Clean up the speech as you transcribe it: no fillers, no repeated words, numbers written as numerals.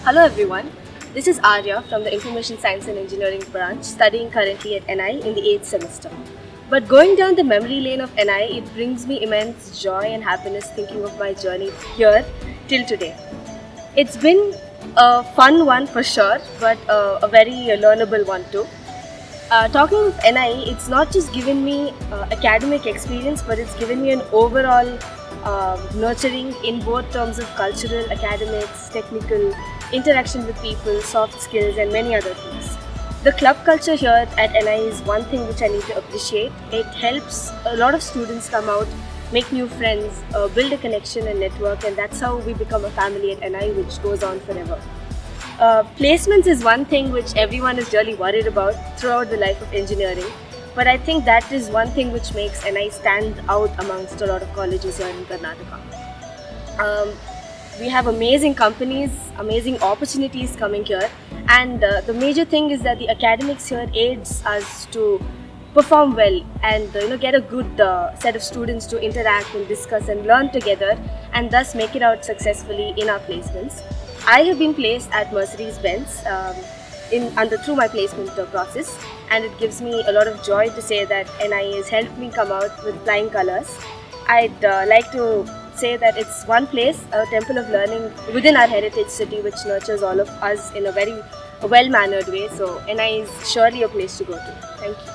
Hello everyone, this is Arya from the Information Science and Engineering branch, studying currently at NIE in the 8th semester. But going down the memory lane of NIE, it brings me immense joy and happiness thinking of my journey here till today. It's been a fun one for sure, but a very learnable one too. Talking of NIE, it's not just given me academic experience, but it's given me an overall nurturing in both terms of cultural, academics, technical, interaction with people, soft skills, and many other things. The club culture here at NIE is one thing which I need to appreciate. It helps a lot of students come out, make new friends, build a connection and network, and that's how we become a family at NIE, which goes on forever. Placements is one thing which everyone is really worried about throughout the life of engineering, but I think that is one thing which makes NI stand out amongst a lot of colleges here in Karnataka. We have amazing companies, amazing opportunities coming here, and the major thing is that the academics here aids us to perform well and get a good set of students to interact and discuss and learn together, and thus make it out successfully in our placements. I have been placed at Mercedes-Benz through my placement process, and it gives me a lot of joy to say that NIE has helped me come out with flying colors. I'd like to say that it's one place, a temple of learning within our heritage city, which nurtures all of us in a very well-mannered way. So NIE is surely a place to go to. Thank you.